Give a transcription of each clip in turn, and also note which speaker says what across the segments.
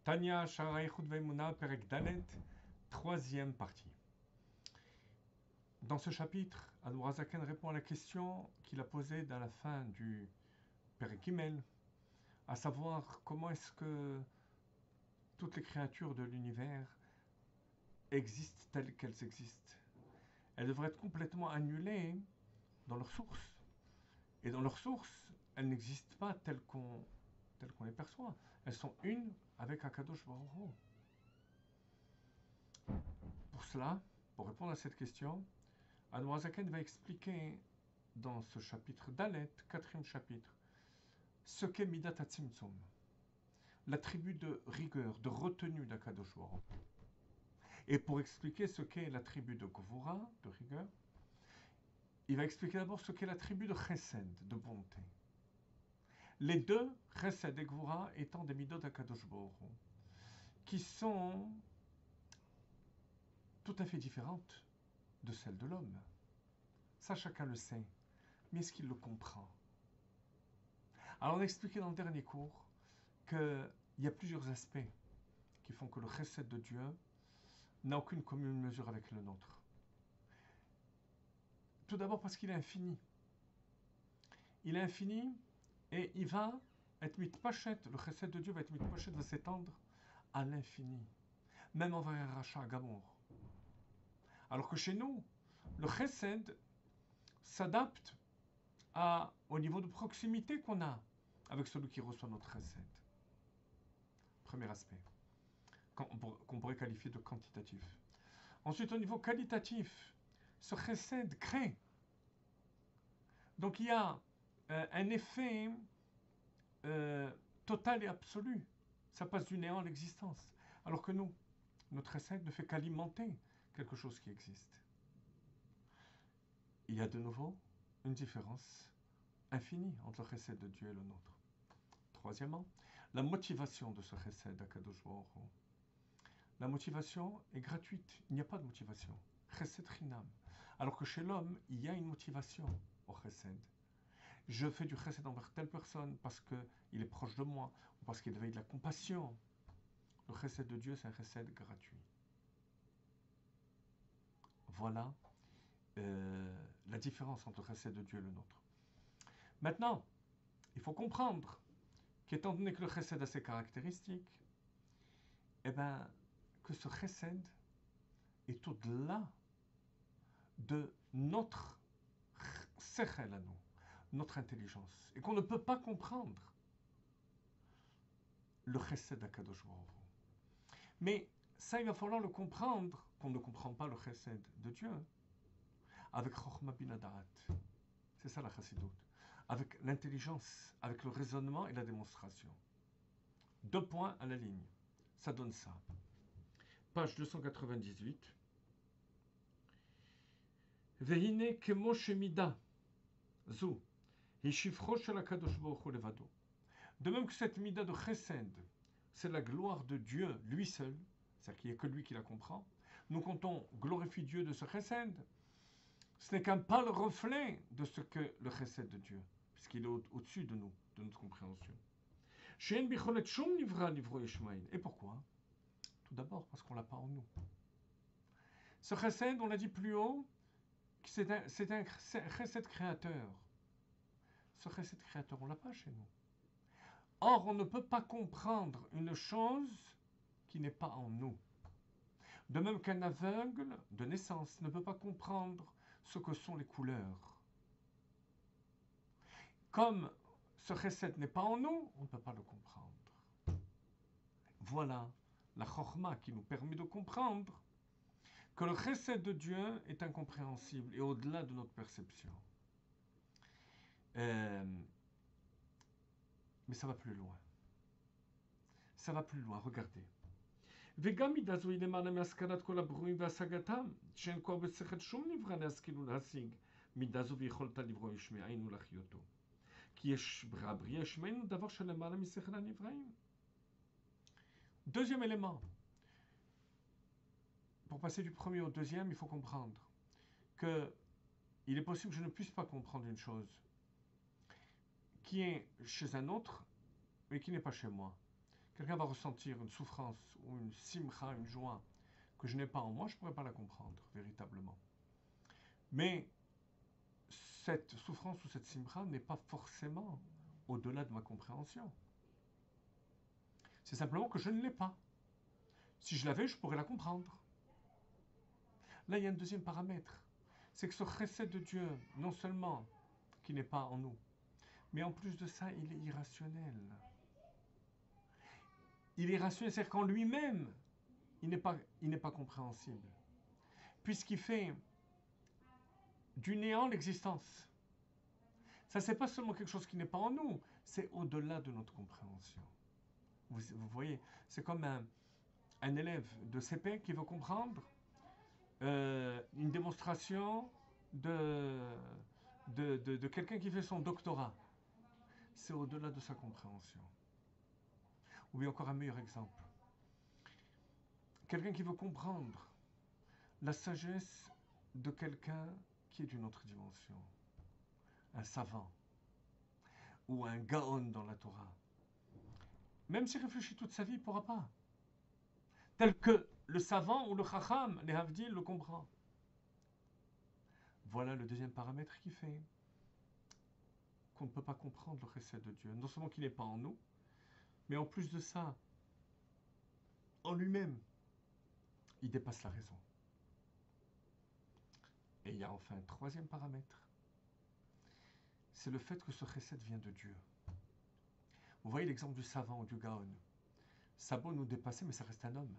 Speaker 1: Tanya Shara Yichud Ve'emuna Perek Dalet, troisième partie. Dans ce chapitre, Admorazaken répond à la question qu'il a posée dans la fin du Perek Gimel, à savoir comment est-ce que toutes les créatures de l'univers existent telles qu'elles existent. Elles devraient être complètement annulées dans leur source. Et dans leur source, elles n'existent pas telles qu'on les perçoit. Elles sont une avec Akadosh Baruch Hu. Pour cela, pour répondre à cette question, Admorazaken va expliquer dans ce chapitre Dalet, quatrième chapitre, ce qu'est Midat HaTzimtzum, l'attribut de rigueur, de retenue d'Akadosh Baruch Hu. Et pour expliquer ce qu'est l'attribut de Gvura, de rigueur, il va expliquer d'abord ce qu'est l'attribut de Chesed, de bonté. Les deux, Chesed et Gvura, étant des Midot d'Akadosh Baruch Hu, qui sont tout à fait différentes de celles de l'homme. Ça, chacun le sait. Mais est-ce qu'il le comprend? Alors, on a expliqué dans le dernier cours qu'il y a plusieurs aspects qui font que le Chesed de Dieu n'a aucune commune mesure avec le nôtre. Tout d'abord parce qu'il est infini. Il est infini et il va être mitpachet. Le Chesed de Dieu va être mitpachet, va s'étendre à l'infini. Même envers un rachat Gamour. Alors que chez nous, le Chesed s'adapte au niveau de proximité qu'on a avec celui qui reçoit notre Chesed. Premier aspect, qu'on pourrait qualifier de quantitatif. Ensuite, au niveau qualitatif, ce Chesed crée. Donc il y a un effet total et absolu. Ça passe du néant à l'existence. Alors que nous, notre Chesed ne fait qu'alimenter quelque chose qui existe. Il y a de nouveau une différence infinie entre le Chesed de Dieu et le nôtre. Troisièmement, la motivation de ce Chesed d'Akadosh Baruch Hu. La motivation est gratuite, il n'y a pas de motivation. Chesed Chinam. Alors que chez l'homme, il y a une motivation au Chesed. Je fais du Chesed envers telle personne parce qu'il est proche de moi, ou parce qu'il éveille de la compassion. Le Chesed de Dieu, c'est un Chesed gratuit. Voilà la différence entre le Chesed de Dieu et le nôtre. Maintenant, il faut comprendre qu'étant donné que le Chesed a ses caractéristiques, que ce Chesed est au-delà de notre sechel à nous, notre intelligence, et qu'on ne peut pas comprendre le Chesed d'Akadosh Baruch Hu. Mais ça, il va falloir le comprendre, qu'on ne comprend pas le Chesed de Dieu, avec Chochma bin Adarat. C'est ça la Chassidut. Avec l'intelligence, avec le raisonnement et la démonstration. 2 points à la ligne. Ça donne ça. Page 298. Vehine kemo shemida zu hishivcho shel HaKadosh Baruch Hu levado. De même que cette mida de Chesed, c'est la gloire de Dieu, lui seul, c'est-à-dire qu'il n'y a que lui qui la comprend. Nous, quand on glorifie Dieu de ce Chesed, ce n'est qu'un pâle reflet de ce que le Chesed de Dieu, puisqu'il est au-dessus de nous, de notre compréhension. Et pourquoi? Tout d'abord parce qu'on ne l'a pas en nous. Ce Chesed, on l'a dit plus haut, c'est un Chesed créateur. Ce Chesed créateur, on ne l'a pas chez nous. Or, on ne peut pas comprendre une chose qui n'est pas en nous. De même qu'un aveugle de naissance ne peut pas comprendre ce que sont les couleurs. Comme ce Chesed n'est pas en nous, on ne peut pas le comprendre. Voilà la Chochma qui nous permet de comprendre que le Chesed de Dieu est incompréhensible et au-delà de notre perception. Mais ça va plus loin. Ça va plus loin, regardez. וגם מידה זו היא למעלה מהשכלת כל הברואים והשגתם, שאין כבר בשכל שום נברא להשכיל ולהשיג מידה זו ויכולתה לברוא יש מאין ולחיותו. כי יש בריא יש מאין דבר שלמעלה משכל הנבראים. Deuxième élément. Pour passer du premier au deuxième, il faut comprendre qu'il est possible que je ne puisse pas comprendre une chose qui est chez un autre, mais qui n'est pas chez moi. quelqu'un va ressentir une souffrance ou une simcha, une joie que je n'ai pas en moi, je ne pourrais pas la comprendre véritablement. Mais cette souffrance ou cette simcha n'est pas forcément au-delà de ma compréhension. C'est simplement que je ne l'ai pas. Si je l'avais, je pourrais la comprendre. Là, il y a un deuxième paramètre. C'est que ce chesed de Dieu, non seulement qui n'est pas en nous, mais en plus de ça, il est irrationnel. Il est irrationnel, c'est-à-dire qu'en lui-même, il n'est pas compréhensible. Puisqu'il fait du néant l'existence. Ça, c'est pas seulement quelque chose qui n'est pas en nous, c'est au-delà de notre compréhension. Vous voyez, c'est comme un élève de CP qui veut comprendre une démonstration de quelqu'un qui fait son doctorat. C'est au-delà de sa compréhension. Ou bien encore un meilleur exemple. Quelqu'un qui veut comprendre la sagesse de quelqu'un qui est d'une autre dimension. Un savant. Ou un gaon dans la Torah. Même s'il réfléchit toute sa vie, il ne pourra pas. Tel que le savant ou le chacham, les havdil, le comprend. Voilà le deuxième paramètre qui fait qu'on ne peut pas comprendre le chesed de Dieu. Non seulement qu'il n'est pas en nous, mais en plus de ça, en lui-même, il dépasse la raison. Et il y a enfin un troisième paramètre. C'est le fait que ce chesed vient de Dieu. Vous voyez l'exemple du savant ou du gaon. Ça a beau nous dépasser, mais ça reste un homme.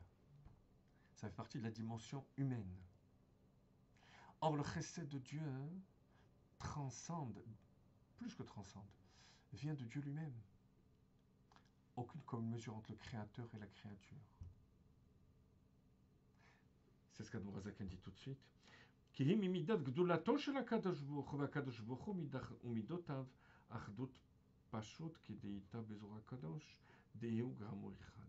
Speaker 1: Ça fait partie de la dimension humaine. Or, le chesed de Dieu transcende, plus que transcende, vient de Dieu lui-même. Aucune commune mesure entre le Créateur et la créature. C'est ce qu'Admor HaZaken dit tout de suite. כי היא ממידת גדולתו של הקדוש ברוך הוא, והקדוש ברוך הוא ומידותיו אחדות פשוט כדאיתה באזור הקדוש, דהיהו גרמו אחד.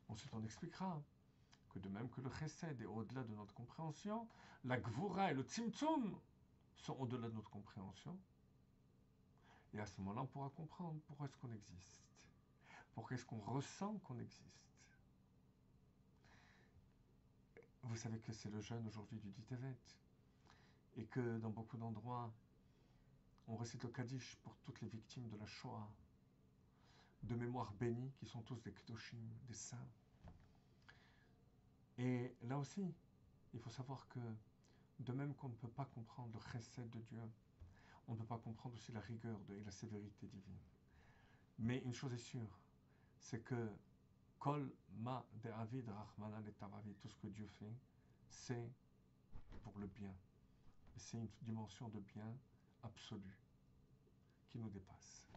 Speaker 1: Ensuite, on expliquera que de même que le chesed est au-delà de notre compréhension, la gvura et le tzimtzum sont au-delà de notre compréhension. Et à ce moment-là, on pourra comprendre pourquoi est-ce qu'on existe. Pourquoi est-ce qu'on ressent qu'on existe. Vous savez que c'est le jeûne aujourd'hui du Dit Tevet. Et que dans beaucoup d'endroits, on récite le Kaddish pour toutes les victimes de la Shoah, de mémoire bénie, qui sont tous des Kedoshim, des saints. Et là aussi, il faut savoir que, de même qu'on ne peut pas comprendre le chesed de Dieu, on ne peut pas comprendre aussi la rigueur et la sévérité divine. Mais une chose est sûre, c'est que Kol ma de avid rachmanan et tavavi, tout ce que Dieu fait, c'est pour le bien. C'est une dimension de bien absolue qui nous dépasse.